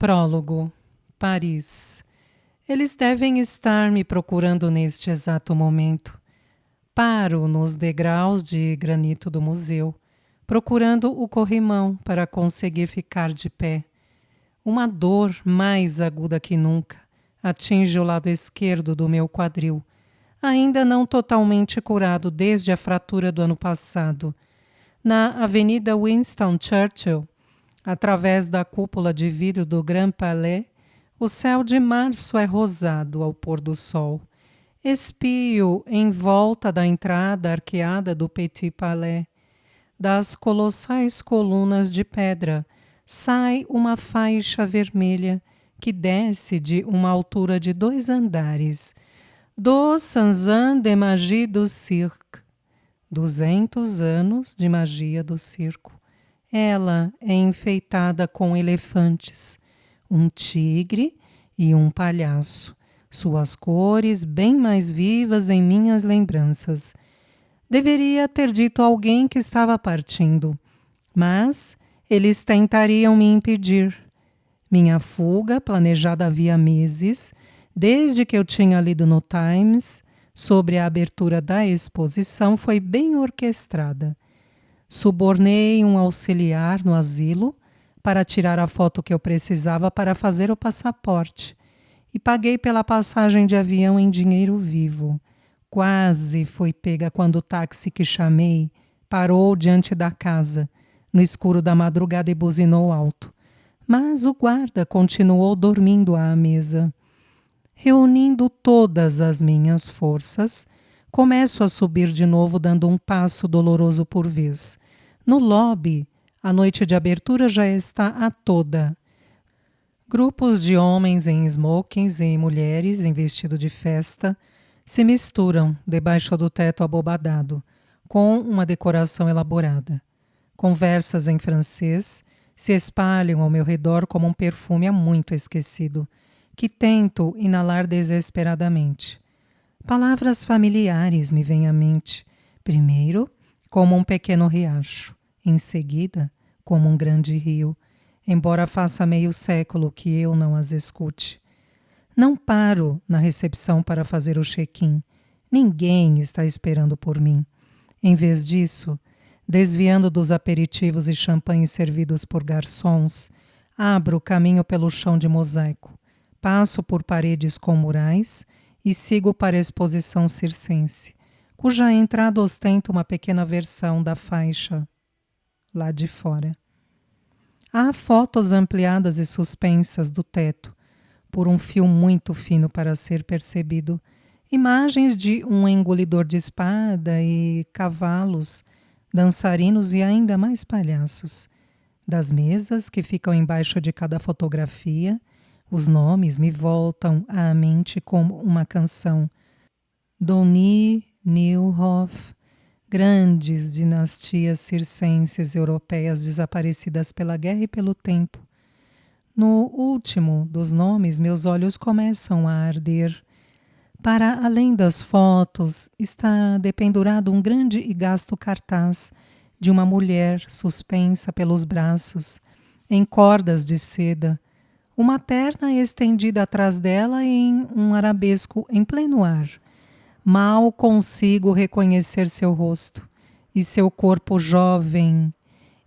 Prólogo. Paris. Eles devem estar me procurando neste exato momento. Paro nos degraus de granito do museu, procurando o corrimão para conseguir ficar de pé. Uma dor mais aguda que nunca atinge o lado esquerdo do meu quadril, ainda não totalmente curado desde a fratura do ano passado. Na Avenida Winston Churchill, através da cúpula de vidro do Grand Palais, o céu de março é rosado ao pôr do sol. Espio em volta da entrada arqueada do Petit Palais. Das colossais colunas de pedra sai uma faixa vermelha que desce de uma altura de 2 andares. Do Sanzan de Magie du Cirque. 200 anos de magia do circo. Ela é enfeitada com elefantes, um tigre e um palhaço, suas cores bem mais vivas em minhas lembranças. Deveria ter dito a alguém que estava partindo, mas eles tentariam me impedir. Minha fuga, planejada havia meses, desde que eu tinha lido no Times sobre a abertura da exposição, foi bem orquestrada. Subornei um auxiliar no asilo para tirar a foto que eu precisava para fazer o passaporte e paguei pela passagem de avião em dinheiro vivo. Quase fui pega quando o táxi que chamei parou diante da casa, no escuro da madrugada e buzinou alto. Mas o guarda continuou dormindo à mesa. Reunindo todas as minhas forças, começo a subir de novo dando um passo doloroso por vez. No lobby, a noite de abertura já está a toda. Grupos de homens em smokings e mulheres em vestido de festa se misturam debaixo do teto abobadado, com uma decoração elaborada. Conversas em francês se espalham ao meu redor como um perfume há muito esquecido, que tento inalar desesperadamente. Palavras familiares me vêm à mente. Primeiro, como um pequeno riacho. Em seguida, como um grande rio, embora faça meio século que eu não as escute. Não paro na recepção para fazer o check-in. Ninguém está esperando por mim. Em vez disso, desviando dos aperitivos e champanhes servidos por garçons, abro caminho pelo chão de mosaico, passo por paredes com murais e sigo para a exposição circense, cuja entrada ostenta uma pequena versão da faixa lá de fora. Há fotos ampliadas e suspensas do teto, por um fio muito fino para ser percebido, imagens de um engolidor de espada e cavalos, dançarinos e ainda mais palhaços. Das mesas que ficam embaixo de cada fotografia, os nomes me voltam à mente como uma canção. Doni, Neuhoff, grandes dinastias circenses europeias desaparecidas pela guerra e pelo tempo. No último dos nomes, meus olhos começam a arder. Para além das fotos, está dependurado um grande e gasto cartaz de uma mulher suspensa pelos braços, em cordas de seda, uma perna estendida atrás dela em um arabesco em pleno ar. Mal consigo reconhecer seu rosto e seu corpo jovem.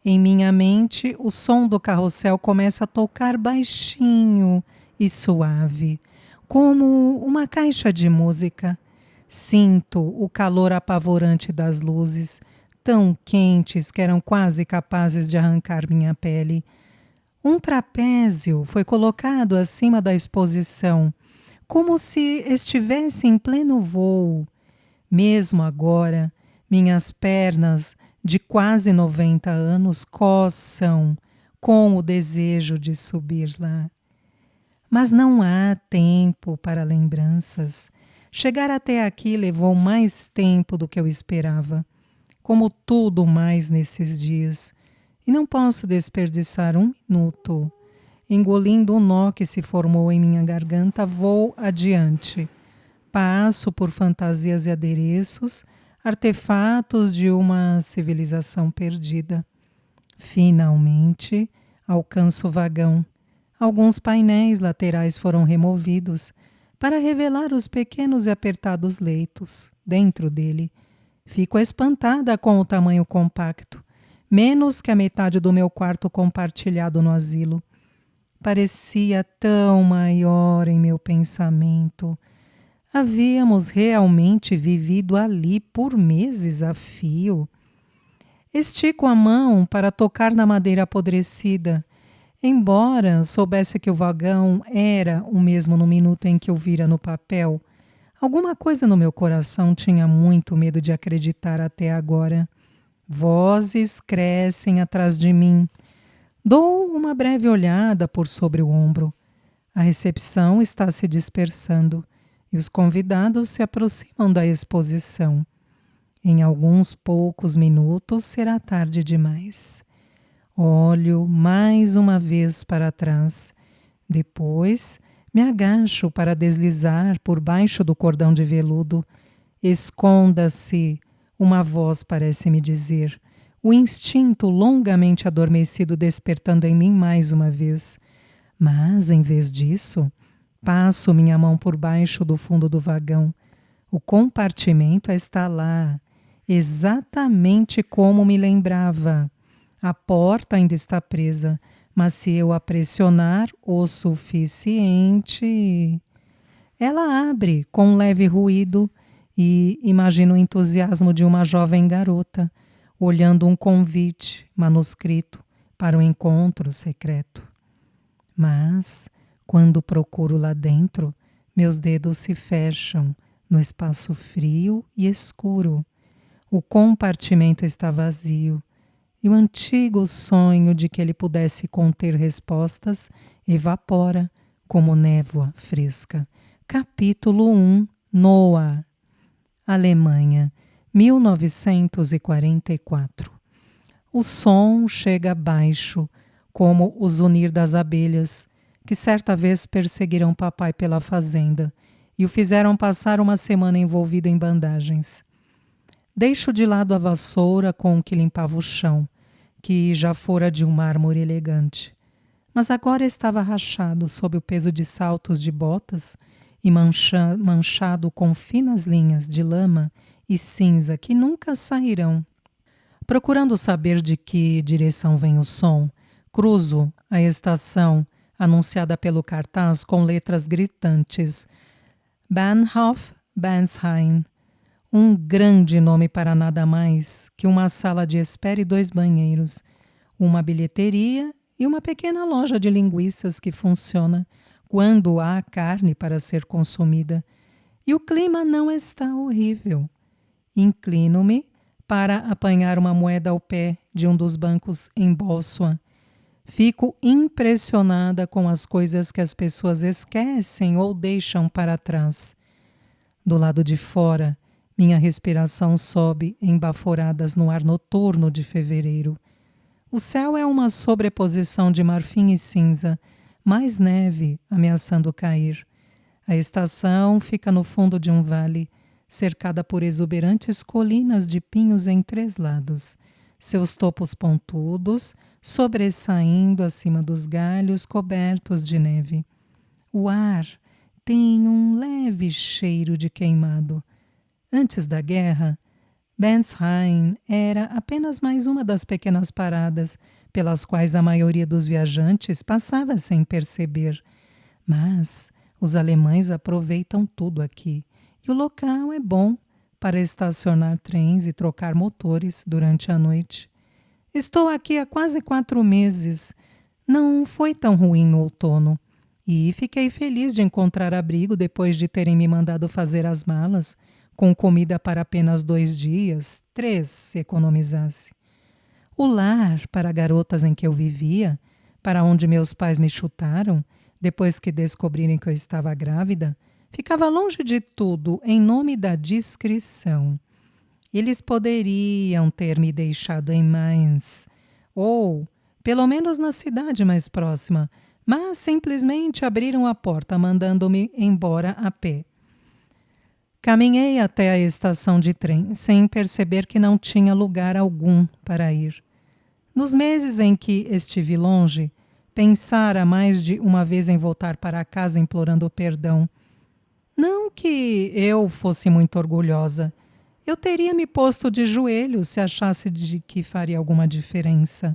Em minha mente, o som do carrossel começa a tocar baixinho e suave, como uma caixa de música. Sinto o calor apavorante das luzes, tão quentes que eram quase capazes de arrancar minha pele. Um trapézio foi colocado acima da exposição, como se estivesse em pleno voo. Mesmo agora, minhas pernas de quase 90 anos coçam com o desejo de subir lá. Mas não há tempo para lembranças. Chegar até aqui levou mais tempo do que eu esperava, como tudo mais nesses dias, e não posso desperdiçar um minuto. Engolindo o nó que se formou em minha garganta, vou adiante. Passo por fantasias e adereços, artefatos de uma civilização perdida. Finalmente, alcanço o vagão. Alguns painéis laterais foram removidos para revelar os pequenos e apertados leitos dentro dele. Fico espantada com o tamanho compacto, menos que a metade do meu quarto compartilhado no asilo. Parecia tão maior em meu pensamento. Havíamos realmente vivido ali por meses a fio. Estico a mão para tocar na madeira apodrecida, embora soubesse que o vagão era o mesmo no minuto em que o vira no papel. Alguma coisa no meu coração tinha muito medo de acreditar até agora. Vozes crescem atrás de mim. Dou uma breve olhada por sobre o ombro. A recepção está se dispersando e os convidados se aproximam da exposição. Em alguns poucos minutos será tarde demais. Olho mais uma vez para trás. Depois me agacho para deslizar por baixo do cordão de veludo. Esconda-se, uma voz parece me dizer. O instinto longamente adormecido despertando em mim mais uma vez. Mas, em vez disso, passo minha mão por baixo do fundo do vagão. O compartimento está lá, exatamente como me lembrava. A porta ainda está presa, mas se eu a pressionar o suficiente, ela abre com um leve ruído e imagino o entusiasmo de uma jovem garota, olhando um convite manuscrito para um encontro secreto. Mas, quando procuro lá dentro, meus dedos se fecham no espaço frio e escuro. O compartimento está vazio e o antigo sonho de que ele pudesse conter respostas evapora como névoa fresca. Capítulo 1, Noah, Alemanha, 1944. O som chega baixo, como o zunir das abelhas, que certa vez perseguiram papai pela fazenda e o fizeram passar uma semana envolvido em bandagens. Deixo de lado a vassoura com que limpava o chão, que já fora de um mármore elegante, mas agora estava rachado sob o peso de saltos de botas e manchado com finas linhas de lama e cinza que nunca sairão. Procurando saber de que direção vem o som, cruzo a estação anunciada pelo cartaz com letras gritantes: Bahnhof Bensheim. Um grande nome para nada mais que uma sala de espera e 2 banheiros, uma bilheteria e uma pequena loja de linguiças que funciona quando há carne para ser consumida. E o clima não está horrível. Inclino-me para apanhar uma moeda ao pé de um dos bancos em Bossuan. Fico impressionada com as coisas que as pessoas esquecem ou deixam para trás. Do lado de fora, minha respiração sobe em baforadas no ar noturno de fevereiro. O céu é uma sobreposição de marfim e cinza, mais neve ameaçando cair. A estação fica no fundo de um vale, cercada por exuberantes colinas de pinhos em 3 lados, seus topos pontudos sobressaindo acima dos galhos cobertos de neve. O ar tem um leve cheiro de queimado. Antes da guerra, Bensheim era apenas mais uma das pequenas paradas pelas quais a maioria dos viajantes passava sem perceber. Mas os alemães aproveitam tudo aqui e o local é bom para estacionar trens e trocar motores durante a noite. Estou aqui há quase 4 meses. Não foi tão ruim no outono e fiquei feliz de encontrar abrigo depois de terem me mandado fazer as malas, com comida para apenas 2 dias, 3 se economizasse. O lar para garotas em que eu vivia, para onde meus pais me chutaram, depois que descobrirem que eu estava grávida, ficava longe de tudo em nome da discrição. Eles poderiam ter me deixado em Mainz, ou pelo menos na cidade mais próxima, mas simplesmente abriram a porta mandando-me embora a pé. Caminhei até a estação de trem, sem perceber que não tinha lugar algum para ir. Nos meses em que estive longe, pensara mais de uma vez em voltar para casa implorando perdão. Não que eu fosse muito orgulhosa. Eu teria me posto de joelhos se achasse de que faria alguma diferença.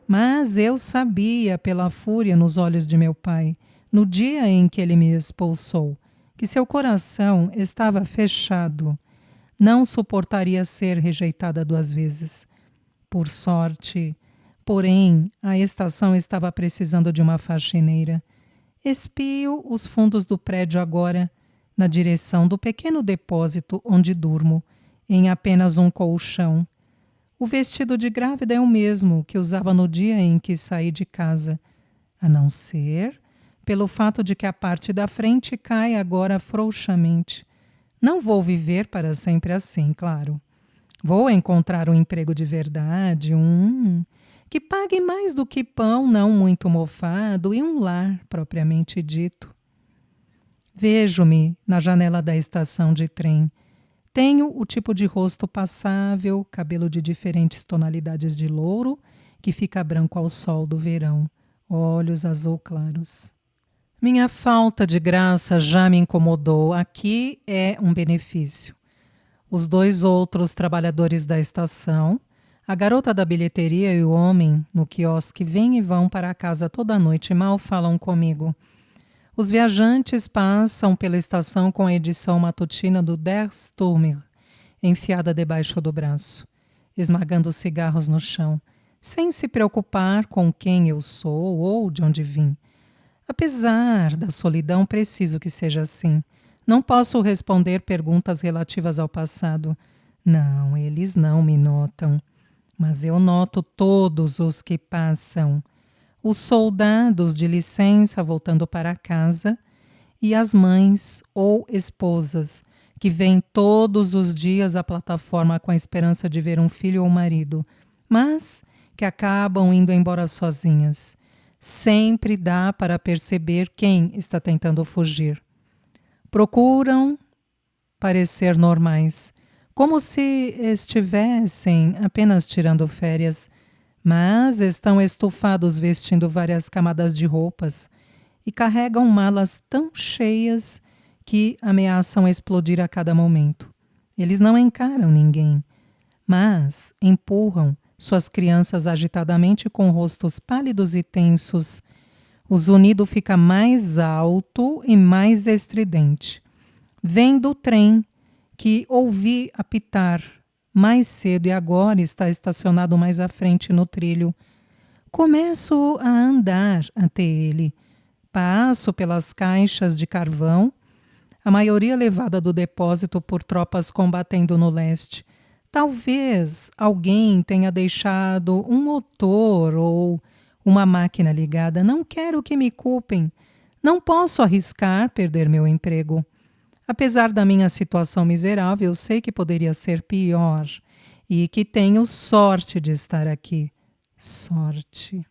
Mas eu sabia, pela fúria nos olhos de meu pai, no dia em que ele me expulsou, que seu coração estava fechado. Não suportaria ser rejeitada 2 vezes. Por sorte, porém, a estação estava precisando de uma faxineira. Espio os fundos do prédio agora, na direção do pequeno depósito onde durmo, em apenas um colchão. O vestido de grávida é o mesmo que usava no dia em que saí de casa, a não ser pelo fato de que a parte da frente cai agora frouxamente. Não vou viver para sempre assim, claro. Vou encontrar um emprego de verdade, que pague mais do que pão não muito mofado e um lar propriamente dito. Vejo-me na janela da estação de trem. Tenho o tipo de rosto passável, cabelo de diferentes tonalidades de louro, que fica branco ao sol do verão, olhos azul claros. Minha falta de graça já me incomodou. Aqui é um benefício. Os 2 outros trabalhadores da estação, a garota da bilheteria e o homem no quiosque vêm e vão para casa toda noite e mal falam comigo. Os viajantes passam pela estação com a edição matutina do Der Stürmer, enfiada debaixo do braço, esmagando cigarros no chão, sem se preocupar com quem eu sou ou de onde vim. Apesar da solidão, preciso que seja assim. Não posso responder perguntas relativas ao passado. Não, eles não me notam. Mas eu noto todos os que passam. Os soldados de licença voltando para casa e as mães ou esposas que vêm todos os dias à plataforma com a esperança de ver um filho ou marido, mas que acabam indo embora sozinhas. Sempre dá para perceber quem está tentando fugir. Procuram parecer normais, como se estivessem apenas tirando férias, mas estão estufados vestindo várias camadas de roupas e carregam malas tão cheias que ameaçam explodir a cada momento. Eles não encaram ninguém, mas empurram suas crianças agitadamente com rostos pálidos e tensos. O zunido fica mais alto e mais estridente. Vem do trem que ouvi apitar mais cedo e agora está estacionado mais à frente no trilho. Começo a andar até ele. Passo pelas caixas de carvão, a maioria levada do depósito por tropas combatendo no leste. Talvez alguém tenha deixado um motor ou uma máquina ligada. Não quero que me culpem. Não posso arriscar perder meu emprego. Apesar da minha situação miserável, eu sei que poderia ser pior e que tenho sorte de estar aqui. Sorte.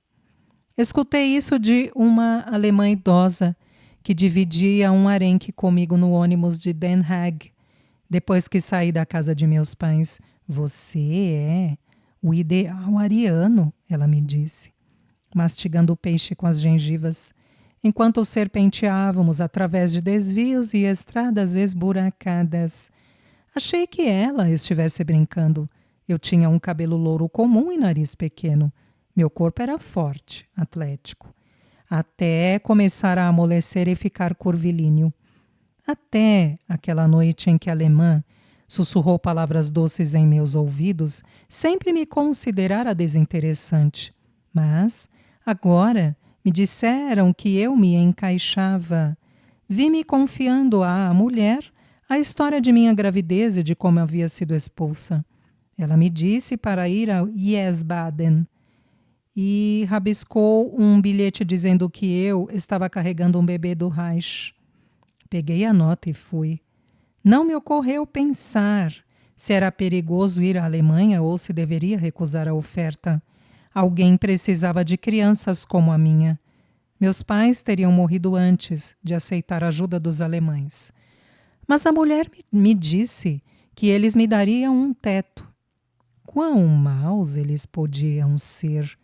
Escutei isso de uma alemã idosa que dividia um arenque comigo no ônibus de Den Haag, depois que saí da casa de meus pais. Você é o ideal ariano, ela me disse, mastigando o peixe com as gengivas, enquanto serpenteávamos através de desvios e estradas esburacadas. Achei que ela estivesse brincando. Eu tinha um cabelo louro comum e nariz pequeno. Meu corpo era forte, atlético, até começar a amolecer e ficar curvilíneo. Até aquela noite em que a alemã sussurrou palavras doces em meus ouvidos, sempre me considerara desinteressante. Mas, agora, me disseram que eu me encaixava. Vi-me confiando à mulher a história de minha gravidez e de como havia sido expulsa. Ela me disse para ir a Wiesbaden e rabiscou um bilhete dizendo que eu estava carregando um bebê do Reich. Peguei a nota e fui. Não me ocorreu pensar se era perigoso ir à Alemanha ou se deveria recusar a oferta. Alguém precisava de crianças como a minha. Meus pais teriam morrido antes de aceitar a ajuda dos alemães. Mas a mulher me disse que eles me dariam um teto. Quão maus eles podiam ser!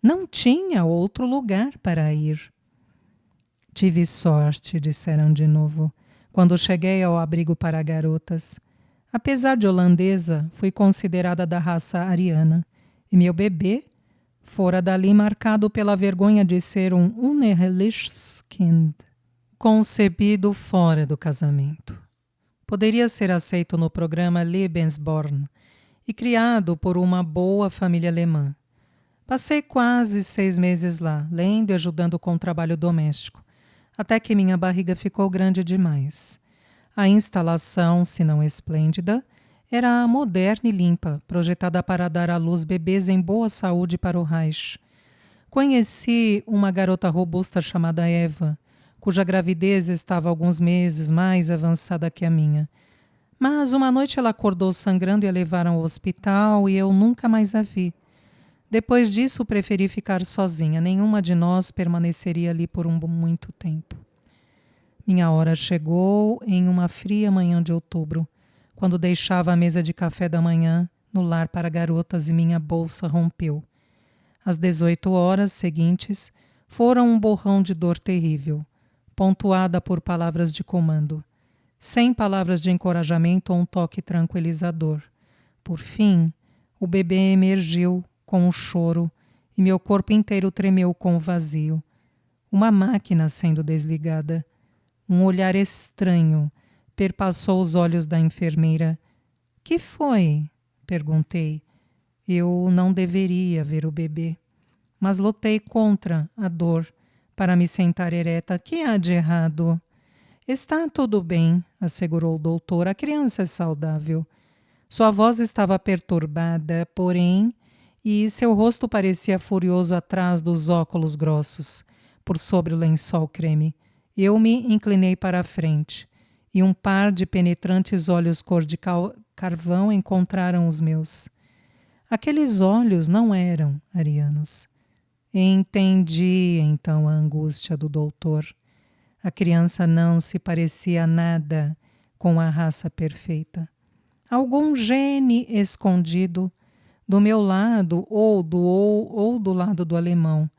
Não tinha outro lugar para ir. Tive sorte, disseram de novo, quando cheguei ao abrigo para garotas. Apesar de holandesa, fui considerada da raça ariana, e meu bebê fora dali marcado pela vergonha de ser um uneheliches Kind, concebido fora do casamento. Poderia ser aceito no programa Lebensborn e criado por uma boa família alemã. Passei quase 6 meses lá, lendo e ajudando com o trabalho doméstico, até que minha barriga ficou grande demais. A instalação, se não esplêndida, era moderna e limpa, projetada para dar à luz bebês em boa saúde para o Reich. Conheci uma garota robusta chamada Eva, cuja gravidez estava alguns meses mais avançada que a minha. Mas uma noite ela acordou sangrando e a levaram ao hospital e eu nunca mais a vi. Depois disso, preferi ficar sozinha. Nenhuma de nós permaneceria ali por muito tempo. Minha hora chegou em uma fria manhã de outubro, quando deixava a mesa de café da manhã no lar para garotas e minha bolsa rompeu. As 18 horas seguintes foram um borrão de dor terrível, pontuada por palavras de comando, sem palavras de encorajamento ou um toque tranquilizador. Por fim, o bebê emergiu com um choro e meu corpo inteiro tremeu com o vazio. Uma máquina sendo desligada. Um olhar estranho perpassou os olhos da enfermeira. Que foi? Perguntei. Eu não deveria ver o bebê, mas lutei contra a dor para me sentar ereta. Que há de errado? Está tudo bem, assegurou o doutor. A criança é saudável. Sua voz estava perturbada, porém, e seu rosto parecia furioso atrás dos óculos grossos, por sobre o lençol creme. Eu me inclinei para a frente, e um par de penetrantes olhos cor de carvão encontraram os meus. Aqueles olhos não eram arianos. Entendi, então, a angústia do doutor. A criança não se parecia nada com a raça perfeita. Algum gene escondido do meu lado ou do lado do alemão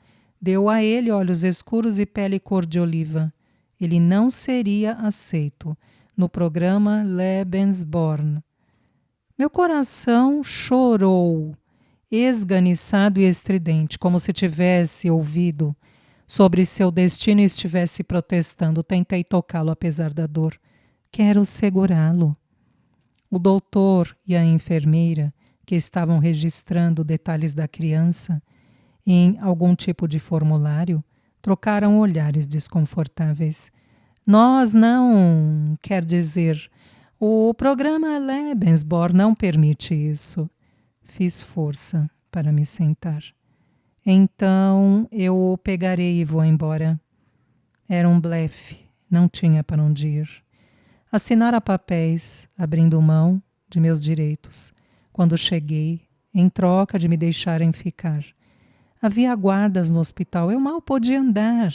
deu a ele olhos escuros e pele cor de oliva. Ele não seria aceito no programa Lebensborn. Meu coração chorou, esganiçado e estridente, como se tivesse ouvido sobre seu destino e estivesse protestando. Tentei tocá-lo apesar da dor. Quero segurá-lo. O doutor e a enfermeira, que estavam registrando detalhes da criança em algum tipo de formulário, trocaram olhares desconfortáveis. Nós não, quer dizer, o programa Lebensborn não permite isso. Fiz força para me sentar. Então eu o pegarei e vou embora. Era um blefe, não tinha para onde ir. Assinara papéis, abrindo mão de meus direitos, quando cheguei, em troca de me deixarem ficar. Havia guardas no hospital, eu mal podia andar.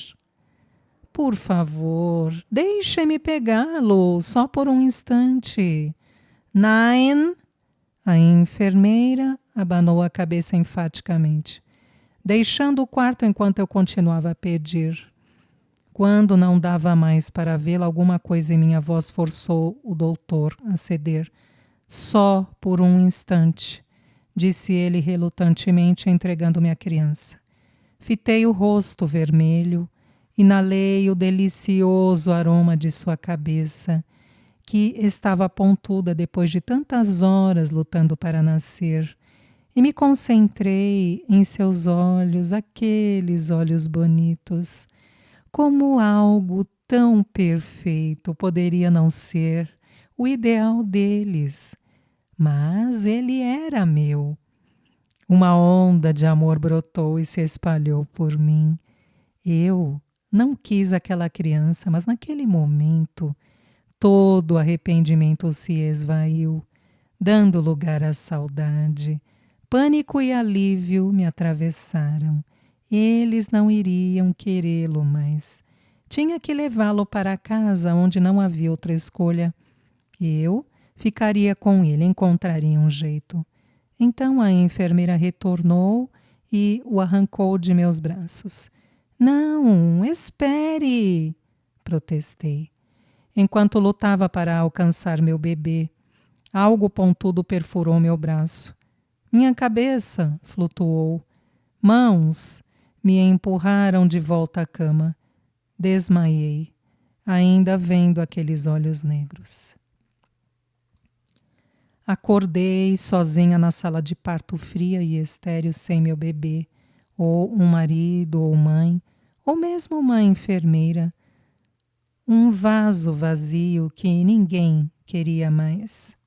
Por favor, deixe-me pegá-lo, só por um instante. Nein! A enfermeira abanou a cabeça enfaticamente, deixando o quarto enquanto eu continuava a pedir. Quando não dava mais para vê-la, alguma coisa em minha voz forçou o doutor a ceder. Só por um instante, disse ele relutantemente, entregando-me a criança. Fitei o rosto vermelho, inalei o delicioso aroma de sua cabeça, que estava pontuda depois de tantas horas lutando para nascer, e me concentrei em seus olhos, aqueles olhos bonitos. Como algo tão perfeito poderia não ser o ideal deles? Mas ele era meu. Uma onda de amor brotou e se espalhou por mim. Eu não quis aquela criança, mas naquele momento todo arrependimento se esvaiu, dando lugar à saudade. Pânico e alívio me atravessaram. Eles não iriam querê-lo mais. Tinha que levá-lo para casa onde não havia outra escolha. Eu ficaria com ele, encontraria um jeito. Então a enfermeira retornou e o arrancou de meus braços. Não, espere! Protestei. Enquanto lutava para alcançar meu bebê, algo pontudo perfurou meu braço. Minha cabeça flutuou. Mãos me empurraram de volta à cama. Desmaiei, ainda vendo aqueles olhos negros. Acordei sozinha na sala de parto fria e estéril sem meu bebê, ou um marido ou mãe, ou mesmo uma enfermeira. Um vaso vazio que ninguém queria mais.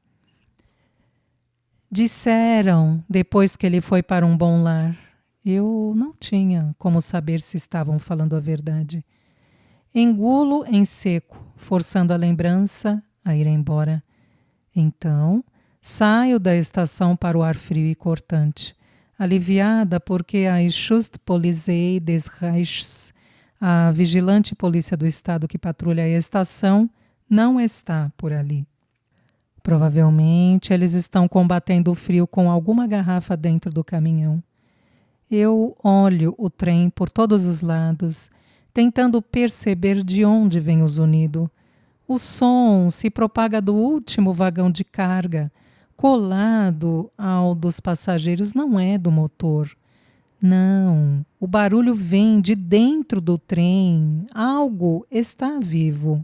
Disseram, depois que ele foi para um bom lar, eu não tinha como saber se estavam falando a verdade. Engulo em seco, forçando a lembrança a ir embora. Então, saio da estação para o ar frio e cortante, aliviada porque a Schutzpolizei des Reichs, a vigilante polícia do estado que patrulha a estação, não está por ali. Provavelmente eles estão combatendo o frio com alguma garrafa dentro do caminhão. Eu olho o trem por todos os lados, tentando perceber de onde vem o zunido. O som se propaga do último vagão de carga, colado ao dos passageiros, não é do motor. Não, o barulho vem de dentro do trem. Algo está vivo.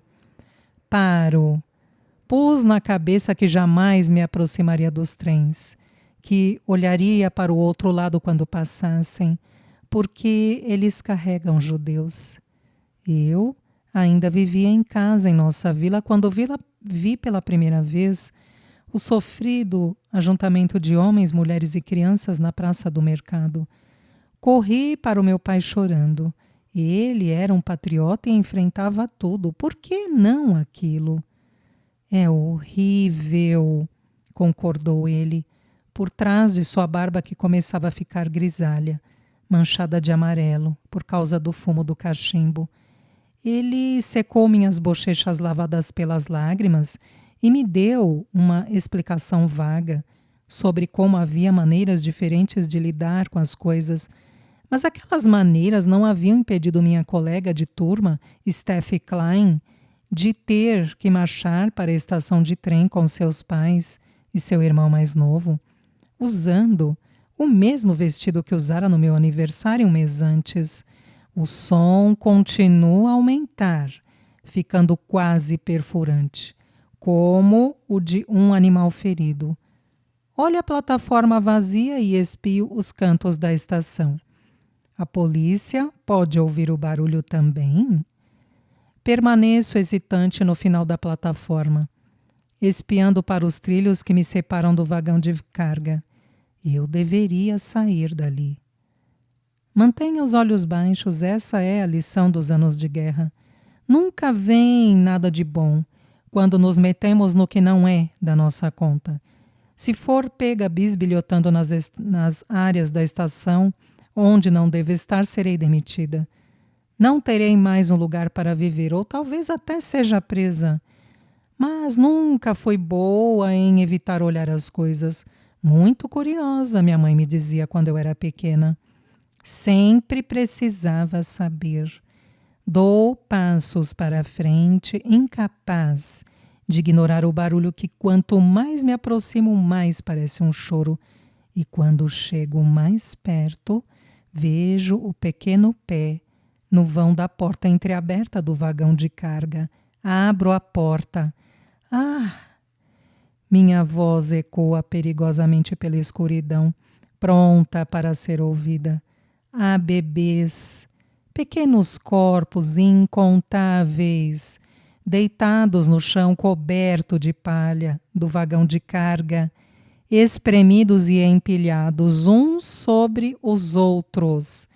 Paro. Pus na cabeça que jamais me aproximaria dos trens, que olharia para o outro lado quando passassem, porque eles carregam judeus. Eu ainda vivia em casa em nossa vila quando vi pela primeira vez o sofrido ajuntamento de homens, mulheres e crianças na praça do mercado. Corri para o meu pai chorando. Ele era um patriota e enfrentava tudo. Por que não aquilo? É horrível, concordou ele, por trás de sua barba que começava a ficar grisalha, manchada de amarelo, por causa do fumo do cachimbo. Ele secou minhas bochechas lavadas pelas lágrimas e me deu uma explicação vaga sobre como havia maneiras diferentes de lidar com as coisas, mas aquelas maneiras não haviam impedido minha colega de turma, Steffi Klein, de ter que marchar para a estação de trem com seus pais e seu irmão mais novo, usando o mesmo vestido que usara no meu aniversário um mês antes. O som continua a aumentar, ficando quase perfurante, como o de um animal ferido. Olho a plataforma vazia e espio os cantos da estação. A polícia pode ouvir o barulho também? Permaneço hesitante no final da plataforma, espiando para os trilhos que me separam do vagão de carga. Eu deveria sair dali. Mantenha os olhos baixos, essa é a lição dos anos de guerra. Nunca vem nada de bom quando nos metemos no que não é da nossa conta. Se for pega bisbilhotando nas áreas da estação onde não devo estar, serei demitida. Não terei mais um lugar para viver, ou talvez até seja presa. Mas nunca fui boa em evitar olhar as coisas. Muito curiosa, minha mãe me dizia quando eu era pequena. Sempre precisava saber. Dou passos para a frente, incapaz de ignorar o barulho que quanto mais me aproximo, mais parece um choro. E quando chego mais perto, vejo o pequeno pé no vão da porta entreaberta do vagão de carga. Abro a porta. Ah! Minha voz ecoa perigosamente pela escuridão, pronta para ser ouvida. Há bebês, pequenos corpos incontáveis, deitados no chão coberto de palha do vagão de carga, espremidos e empilhados uns sobre os outros.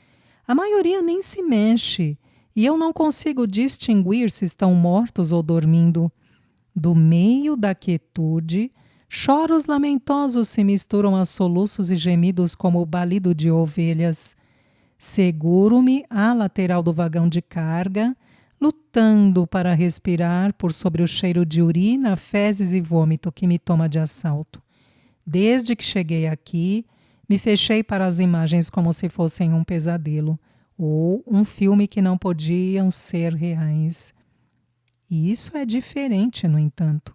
A maioria nem se mexe, e eu não consigo distinguir se estão mortos ou dormindo. Do meio da quietude, choros lamentosos se misturam a soluços e gemidos como o balido de ovelhas. Seguro-me à lateral do vagão de carga, lutando para respirar por sobre o cheiro de urina, fezes e vômito que me toma de assalto. Desde que cheguei aqui, Me fechei para as imagens como se fossem um pesadelo ou um filme que não podiam ser reais. E isso é diferente, no entanto.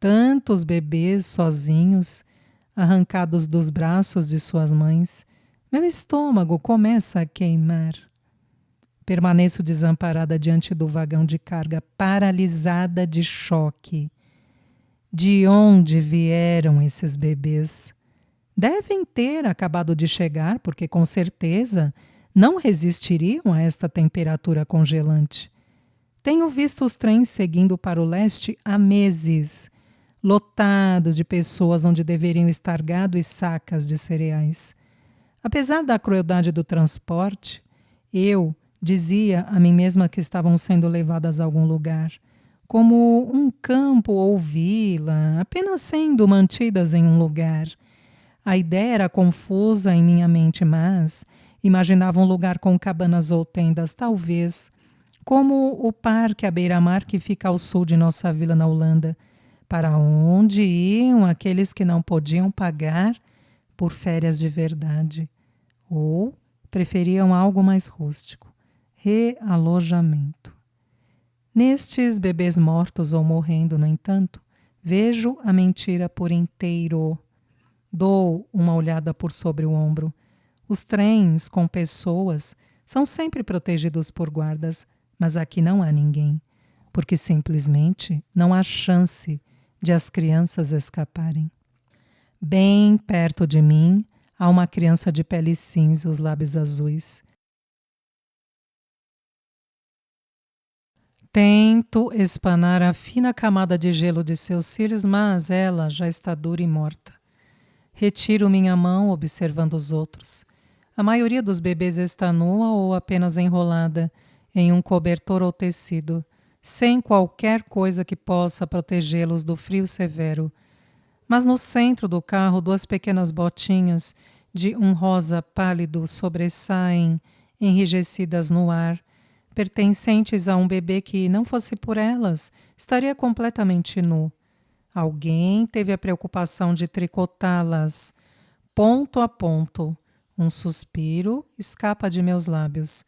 Tantos bebês sozinhos, arrancados dos braços de suas mães. Meu estômago começa a queimar. Permaneço desamparada diante do vagão de carga, paralisada de choque. De onde vieram esses bebês? Devem ter acabado de chegar, porque com certeza não resistiriam a esta temperatura congelante. Tenho visto os trens seguindo para o leste há meses, lotados de pessoas onde deveriam estar gado e sacas de cereais. Apesar da crueldade do transporte, eu dizia a mim mesma que estavam sendo levadas a algum lugar, como um campo ou vila, apenas sendo mantidas em um lugar. A ideia era confusa em minha mente, mas imaginava um lugar com cabanas ou tendas, talvez, como o parque à beira-mar que fica ao sul de nossa vila na Holanda, para onde iam aqueles que não podiam pagar por férias de verdade, ou preferiam algo mais rústico, realojamento. Nestes bebês mortos ou morrendo, no entanto, vejo a mentira por inteiro. Dou uma olhada por sobre o ombro. Os trens com pessoas são sempre protegidos por guardas, mas aqui não há ninguém, porque simplesmente não há chance de as crianças escaparem. Bem perto de mim há uma criança de pele cinza, os lábios azuis. Tento espanar a fina camada de gelo de seus cílios, mas ela já está dura e morta. Retiro minha mão, observando os outros. A maioria dos bebês está nua ou apenas enrolada em um cobertor ou tecido, sem qualquer coisa que possa protegê-los do frio severo. Mas no centro do carro, duas pequenas botinhas de um rosa pálido sobressaem, enrijecidas no ar, pertencentes a um bebê que, não fosse por elas, estaria completamente nu. Alguém teve a preocupação de tricotá-las, ponto a ponto. Um suspiro escapa de meus lábios.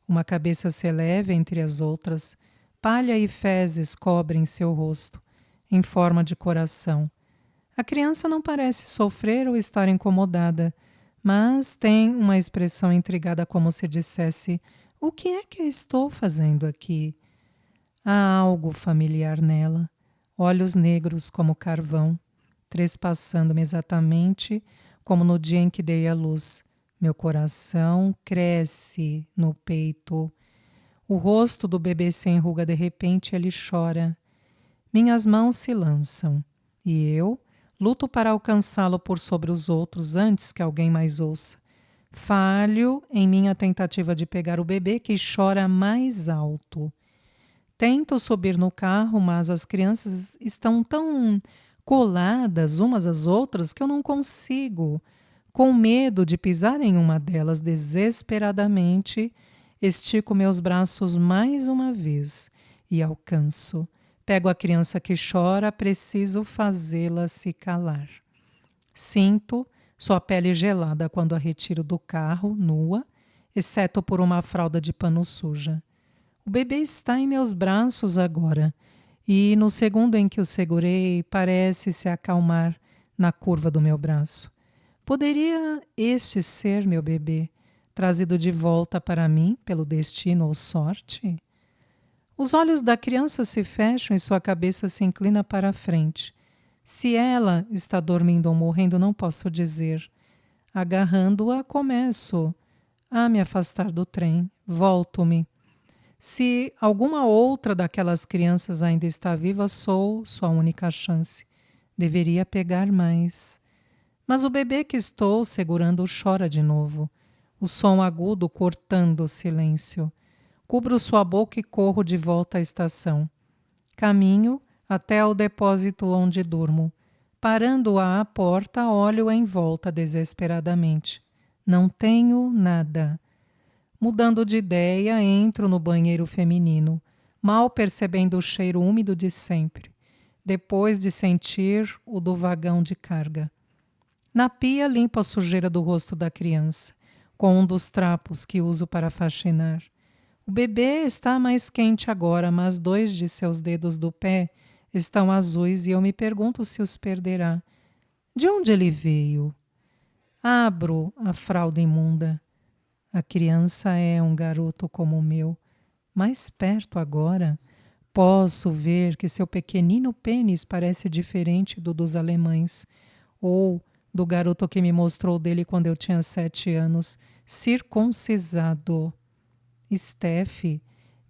Uma cabeça se eleva entre as outras. Palha e fezes cobrem seu rosto, em forma de coração. A criança não parece sofrer ou estar incomodada, mas tem uma expressão intrigada como se dissesse: o que é que eu estou fazendo aqui? Há algo familiar nela. Olhos negros como carvão, trespassando-me exatamente como no dia em que dei à luz. Meu coração cresce no peito. O rosto do bebê se enruga de repente, ele chora. Minhas mãos se lançam e eu luto para alcançá-lo por sobre os outros antes que alguém mais ouça. Falho em minha tentativa de pegar o bebê que chora mais alto. Tento subir no carro, mas as crianças estão tão coladas umas às outras que eu não consigo. Com medo de pisar em uma delas desesperadamente, estico meus braços mais uma vez e alcanço. Pego a criança que chora, preciso fazê-la se calar. Sinto sua pele gelada quando a retiro do carro, nua, exceto por uma fralda de pano suja. O bebê está em meus braços agora, e no segundo em que o segurei, parece se acalmar na curva do meu braço. Poderia este ser meu bebê, trazido de volta para mim pelo destino ou sorte? Os olhos da criança se fecham e sua cabeça se inclina para a frente. Se ela está dormindo ou morrendo, não posso dizer. Agarrando-a, começo a me afastar do trem. Volto-me. Se alguma outra daquelas crianças ainda está viva, sou sua única chance. Deveria pegar mais. Mas o bebê que estou segurando chora de novo. O som agudo cortando o silêncio. Cubro sua boca e corro de volta à estação. Caminho até ao depósito onde durmo. Parando-a à porta, olho em volta desesperadamente. Não tenho nada. Mudando de ideia, entro no banheiro feminino, mal percebendo o cheiro úmido de sempre, depois de sentir o do vagão de carga. Na pia, limpo a sujeira do rosto da criança, com um dos trapos que uso para faxinar. O bebê está mais quente agora, mas 2 de seus dedos do pé estão azuis e eu me pergunto se os perderá. De onde ele veio? Abro a fralda imunda. A criança é um garoto como o meu. Mais perto agora, posso ver que seu pequenino pênis parece diferente do dos alemães, ou do garoto que me mostrou dele quando eu tinha 7 anos, circuncisado. Steph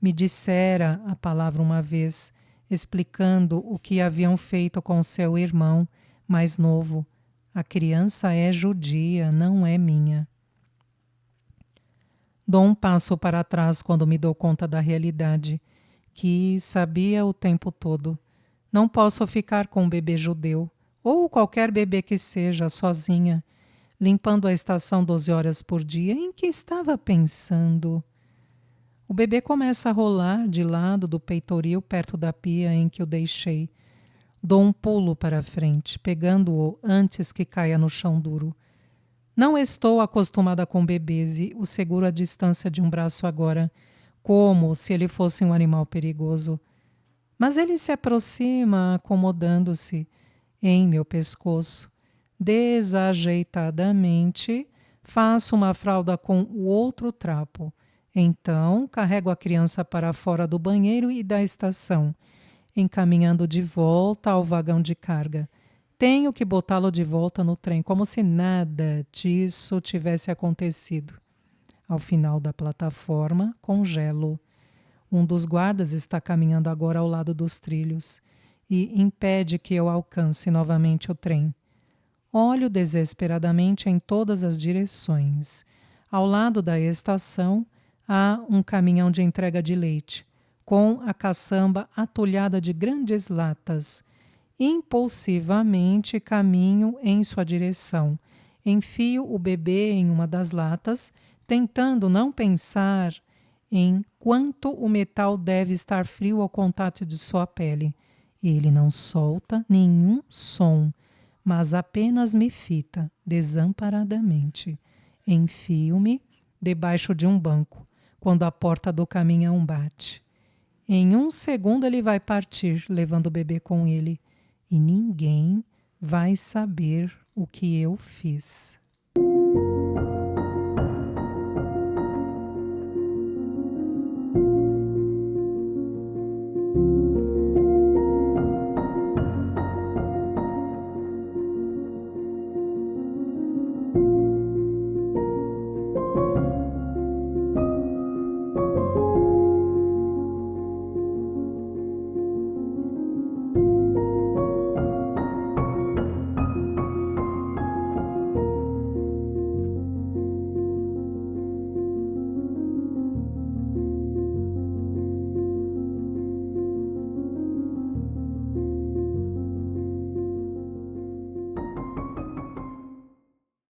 me dissera a palavra uma vez, explicando o que haviam feito com seu irmão mais novo. A criança é judia, não é minha. Dou um passo para trás quando me dou conta da realidade, que sabia o tempo todo. Não posso ficar com um bebê judeu, ou qualquer bebê que seja, sozinha, limpando a estação 12 horas por dia. Em que estava pensando? O bebê começa a rolar de lado do peitoril perto da pia em que o deixei. Dou um pulo para a frente, pegando-o antes que caia no chão duro. Não estou acostumada com bebês e o seguro à distância de um braço agora, como se ele fosse um animal perigoso. Mas ele se aproxima, acomodando-se em meu pescoço. Desajeitadamente, faço uma fralda com o outro trapo. Então, carrego a criança para fora do banheiro e da estação, encaminhando de volta ao vagão de carga. Tenho que botá-lo de volta no trem, como se nada disso tivesse acontecido. Ao final da plataforma, congelo. Um dos guardas está caminhando agora ao lado dos trilhos e impede que eu alcance novamente o trem. Olho desesperadamente em todas as direções. Ao lado da estação, há um caminhão de entrega de leite, com a caçamba atulhada de grandes latas. Impulsivamente caminho em sua direção. Enfio o bebê em uma das latas, tentando não pensar em quanto o metal deve estar frio ao contato de sua pele. Ele não solta nenhum som, mas apenas me fita desamparadamente. Enfio-me debaixo de um banco, quando a porta do caminhão bate. Em um segundo ele vai partir, levando o bebê com ele. E ninguém vai saber o que eu fiz.